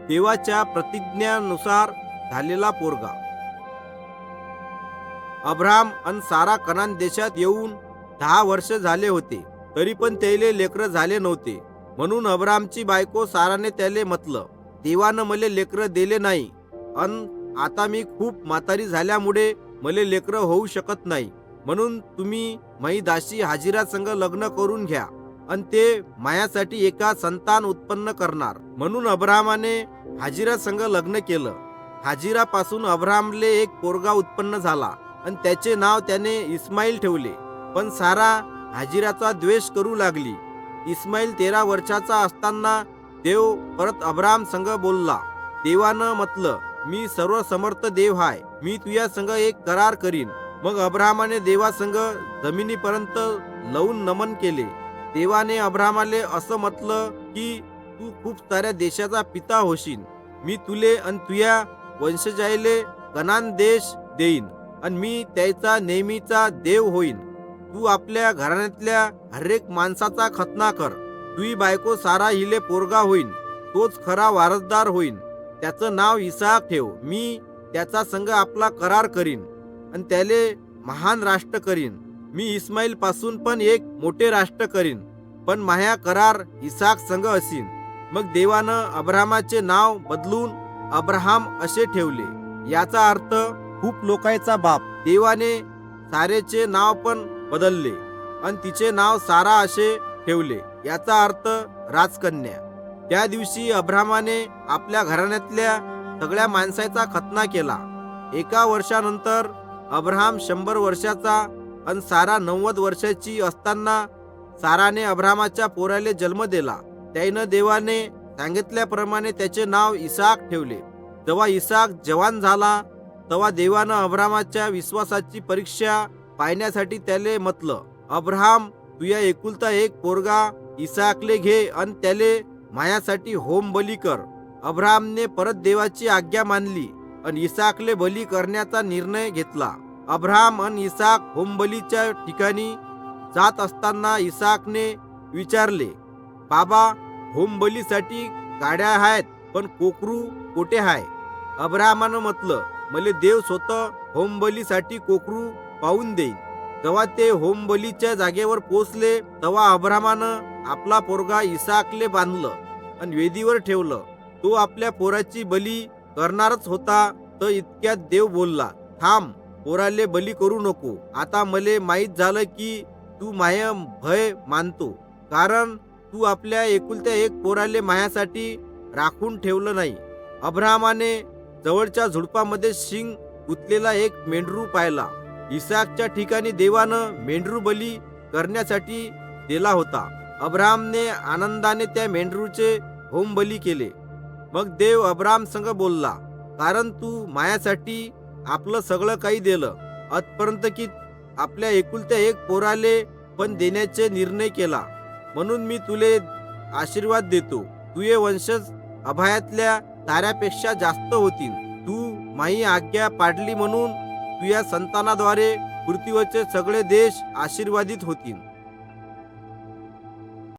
देवाच्या प्रतिज्ञानुसार झालेला पोरगा. अब्राम अन सारा कनान देशात येऊन 10 वर्ष झाले होते, तरी पण त्याले लेकरं झाले नव्हते. म्हणून अब्रामची बायको साराने त्याले म्हटलं, देवानं मले लेकरं दिले नाही, अन आता मी खूप म्हातारी झाल्यामुळे मले लेकरं होऊ शकत नाही. म्हणून तुम्ही माई दासी हाजिरा संग लग्न करून घ्या, अन ते मायासाठी एका संतान उत्पन्न करणार. म्हणून अब्रामाने हाजिरा संग लग्न केलं. हाजिरापासून अब्रामले एक पोरगा उत्पन्न झाला, आणि त्याचे नाव त्याने इस्माईल ठेवले. पण सारा हाजिराचा द्वेष करू लागली. इस्माईल 13 वर्षाचा असताना देव परत अब्राम संग बोलला. देवानं म्हटलं, मी सर्व समर्थ देव हाय, मी तुझ्या संग एक करार करीन. मग अब्रामाने देवासंग जमिनीपर्यंत लवून नमन केले. देवाने अब्रामाले असं म्हटलं की तू खूप साऱ्या देशाचा पिता होशील. मी तुले अन तुझ्या वंशजायले कनान देश देईन, आणि मी त्याचा नेहमीचा देव होईन. तू आपल्या घराण्यातल्या हरेक माणसाचा खतना कर. तुझी बायको सारा हिले पोरगा होईन, तोच खरा वारसदार होईन. त्याचं नाव इसाक ठेव. मी त्याचा संग आपला करार करीन, आणि त्याले महान राष्ट्र करीन. मी इस्माईल पासून पण एक मोठे राष्ट्र करीन, पण माया करार इसाक संग असीन. मग देवानं अब्रामाचे नाव बदलून अब्राहम असे ठेवले. याचा अर्थ खूप लोकांचा बाप. देवाने सारेचे नाव पण बदलले, आणि तिचे नाव सारा असे ठेवले. याचा अर्थ राजकन्या. त्या दिवशी अब्रामाने आपल्या घराण्यातल्या सगळ्या माणसाचा खतना केला. 1 वर्षानंतर अब्राहम 100 वर्षाचा आणि सारा 90 वर्षाची असताना साराने अब्रामाच्या पोराले जन्म दिला. त्यानं देवाने सांगितल्याप्रमाणे त्याचे नाव इसाक ठेवले. जेव्हा इसाक जवान झाला, तेव्हा देवानं अब्रामाच्या विश्वासाची परीक्षा पाहण्यासाठी त्याले म्हटलं, अब्राहम, तुझ्या एकुलता एक पोरगा इसाकले घे आणि त्याले मायासाठी होम बली कर. अब्राहमने परत देवाची आज्ञा मानली आणि इसाकले बली करण्याचा निर्णय घेतला. अब्राहम आणि इसाक होमबलीच्या ठिकाणी जात असताना इसाकने विचारले, बाबा, होमबलीसाठी गाड्या आहेत, पण कोकरू कोठे आहे? अब्राहमानं म्हटलं, मले देव स्वतः होमबलीसाठी कोकरू पाहून देईन. जेव्हा ते होमबलीच्या जागेवर पोचले, तेव्हा अब्राहमानं आपला पोरगा इसाकले बांधलं आणि वेदीवर ठेवलं. तो आपल्या पोराची बली करणारच होता, तर इतक्यात देव बोलला, थांब, पोराले बली करू नको. आता मले माहीत झालं की तू माया भय मानतो, कारण तू आपल्या एकुलत्या एक पोराले मायासाठी राखून ठेवलं नाही. अब्राहमाने जवळच्या झुडपामध्ये शिंग गुंतलेला एक मेंढरू पाहिला. इसाकच्या ठिकाणी देवानं मेंढरू बली करण्यासाठी दिला होता. अब्राहमने आनंदाने त्या मेंढरूचे होम बली केले. मग देव अब्राहम संग बोलला, कारण तू मायासाठी आपलं सगळं काही दिलं, आजपर्यंत की आपल्या एकुलत्या एक पोराले पण देण्याचे निर्णय केला. म्हणून मी तुले आशीर्वाद देतो. तुझे वंशज अभयातल्या ताऱ्यापेक्षा जास्त होतील. तू माई आज्ञा पाडली म्हणून तुझ्या संतानाद्वारे पृथ्वीवरचे सगळे देश आशीर्वादित होतील.